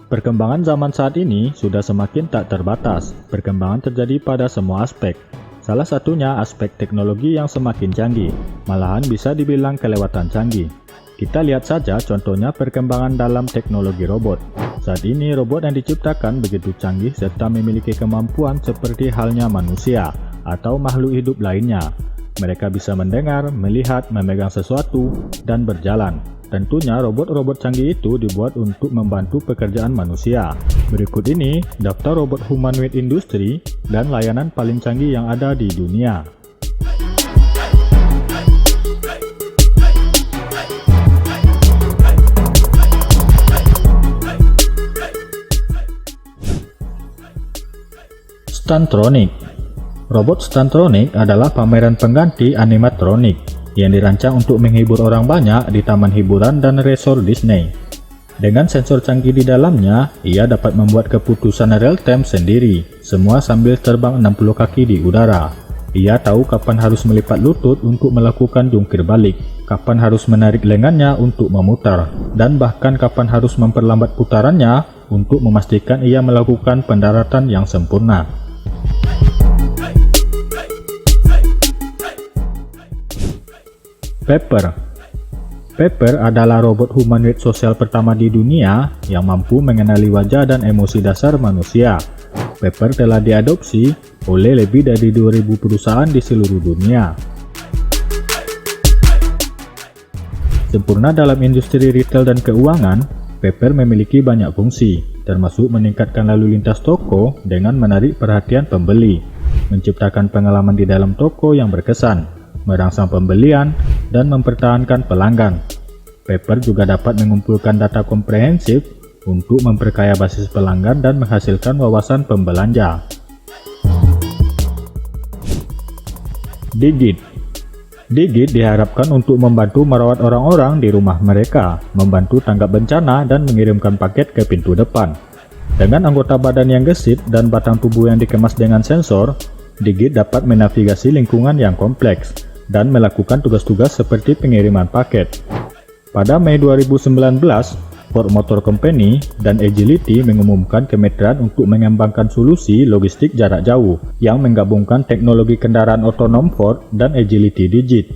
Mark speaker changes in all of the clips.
Speaker 1: Perkembangan zaman saat ini sudah semakin tak terbatas. Perkembangan terjadi pada semua aspek. Salah satunya aspek teknologi yang semakin canggih, malahan bisa dibilang kelewatan canggih. Kita lihat saja contohnya perkembangan dalam teknologi robot. Saat ini robot yang diciptakan begitu canggih serta memiliki kemampuan seperti halnya manusia atau makhluk hidup lainnya. Mereka bisa mendengar, melihat, memegang sesuatu, dan berjalan. Tentunya robot-robot canggih itu dibuat untuk membantu pekerjaan manusia. Berikut ini daftar robot humanoid industri dan layanan paling canggih yang ada di dunia. Stuntronic. Robot Stuntronic adalah pameran pengganti animatronik yang dirancang untuk menghibur orang banyak di taman hiburan dan resort Disney. Dengan sensor canggih di dalamnya, ia dapat membuat keputusan real-time sendiri, semua sambil terbang 60 kaki di udara. Ia tahu kapan harus melipat lutut untuk melakukan jungkir balik, kapan harus menarik lengannya untuk memutar, dan bahkan kapan harus memperlambat putarannya untuk memastikan ia melakukan pendaratan yang sempurna. Pepper adalah robot humanoid sosial pertama di dunia yang mampu mengenali wajah dan emosi dasar manusia. Pepper telah diadopsi oleh lebih dari 2000 perusahaan di seluruh dunia. Sempurna dalam industri retail dan keuangan, Pepper memiliki banyak fungsi, termasuk meningkatkan lalu lintas toko dengan menarik perhatian pembeli, menciptakan pengalaman di dalam toko yang berkesan, merangsang pembelian, dan mempertahankan pelanggan. Pepper juga dapat mengumpulkan data komprehensif untuk memperkaya basis pelanggan dan menghasilkan wawasan pembelanja. Digit diharapkan untuk membantu merawat orang-orang di rumah mereka, membantu tanggap bencana, dan mengirimkan paket ke pintu depan. Dengan anggota badan yang gesit dan batang tubuh yang dikemas dengan sensor, Digit dapat menavigasi lingkungan yang kompleks dan melakukan tugas-tugas seperti pengiriman paket. Pada Mei 2019, Ford Motor Company dan Agility mengumumkan kemitraan untuk mengembangkan solusi logistik jarak jauh yang menggabungkan teknologi kendaraan otonom Ford dan Agility Digit.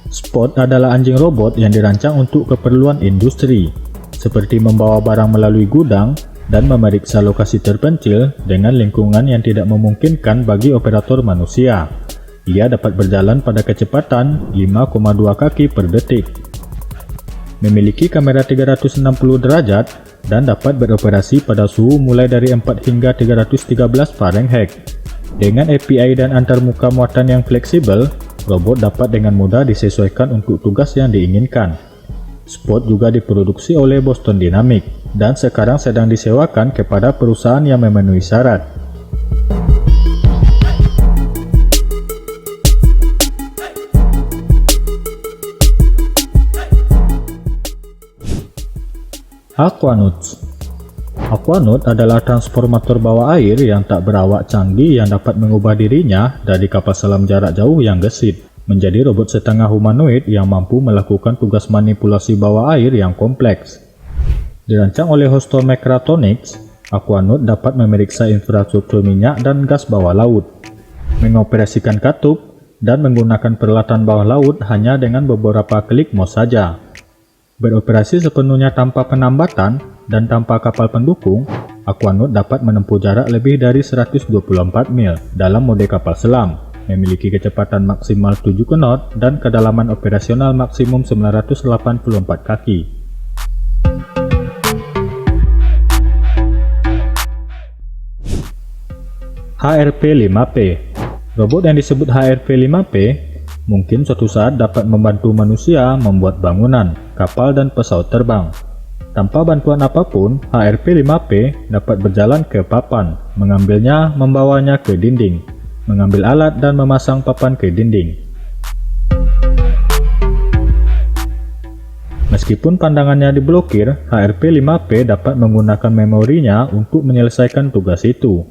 Speaker 1: Spot adalah anjing robot yang dirancang untuk keperluan industri, seperti membawa barang melalui gudang dan memeriksa lokasi terpencil dengan lingkungan yang tidak memungkinkan bagi operator manusia. Ia dapat berjalan pada kecepatan 5,2 kaki per detik. Memiliki kamera 360 derajat dan dapat beroperasi pada suhu mulai dari 4 hingga 313 Fahrenheit. Dengan API dan antarmuka muatan yang fleksibel, robot dapat dengan mudah disesuaikan untuk tugas yang diinginkan. Spot juga diproduksi oleh Boston Dynamics dan sekarang sedang disewakan kepada perusahaan yang memenuhi syarat. Aquanaut adalah transformator bawah air yang tak berawak canggih yang dapat mengubah dirinya dari kapal selam jarak jauh yang gesit menjadi robot setengah humanoid yang mampu melakukan tugas manipulasi bawah air yang kompleks. Dirancang oleh Houston Mechatronics, Aquanaut dapat memeriksa infrastruktur minyak dan gas bawah laut, mengoperasikan katup, dan menggunakan peralatan bawah laut hanya dengan beberapa klik mouse saja. Beroperasi sepenuhnya tanpa penambatan dan tanpa kapal pendukung, Aquanaut dapat menempuh jarak lebih dari 124 mil dalam mode kapal selam, memiliki kecepatan maksimal 7 knot dan kedalaman operasional maksimum 984 kaki. HRP-5P. Robot yang disebut HRP-5P mungkin suatu saat dapat membantu manusia membuat bangunan, kapal, dan pesawat terbang. Tanpa bantuan apapun, HRP-5P dapat berjalan ke papan, mengambilnya, membawanya ke dinding, mengambil alat dan memasang papan ke dinding. Meskipun pandangannya diblokir, HRP-5P dapat menggunakan memorinya untuk menyelesaikan tugas itu.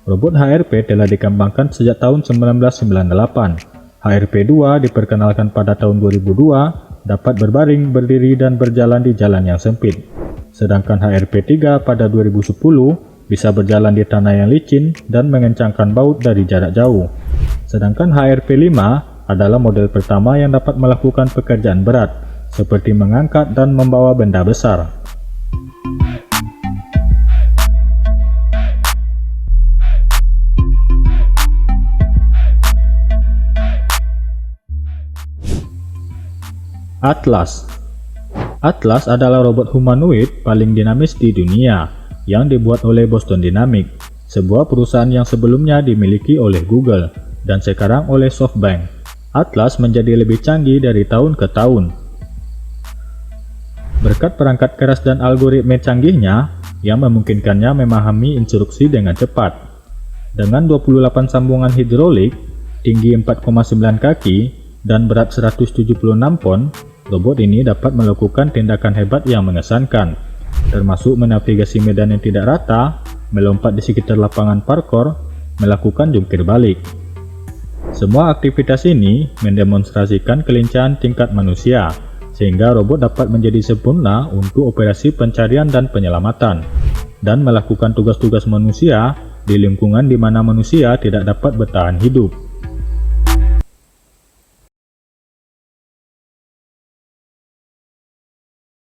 Speaker 1: Robot HRP telah dikembangkan sejak tahun 1998. HRP-2 diperkenalkan pada tahun 2002, dapat berbaring, berdiri, dan berjalan di jalan yang sempit. Sedangkan HRP-3 pada 2010 bisa berjalan di tanah yang licin dan mengencangkan baut dari jarak jauh. Sedangkan HRP-5 adalah model pertama yang dapat melakukan pekerjaan berat, seperti mengangkat dan membawa benda besar. Atlas. Atlas adalah robot humanoid paling dinamis di dunia yang dibuat oleh Boston Dynamics, sebuah perusahaan yang sebelumnya dimiliki oleh Google dan sekarang oleh SoftBank. Atlas menjadi lebih canggih dari tahun ke tahun. Berkat perangkat keras dan algoritma canggihnya yang memungkinkannya memahami instruksi dengan cepat. Dengan 28 sambungan hidrolik, tinggi 4,9 kaki, dan berat 176 pon, robot ini dapat melakukan tindakan hebat yang mengesankan, termasuk menavigasi medan yang tidak rata, melompat di sekitar lapangan parkour, melakukan jungkir balik. Semua aktivitas ini mendemonstrasikan kelincahan tingkat manusia, sehingga robot dapat menjadi sempurna untuk operasi pencarian dan penyelamatan, dan melakukan tugas-tugas manusia di lingkungan di mana manusia tidak dapat bertahan hidup.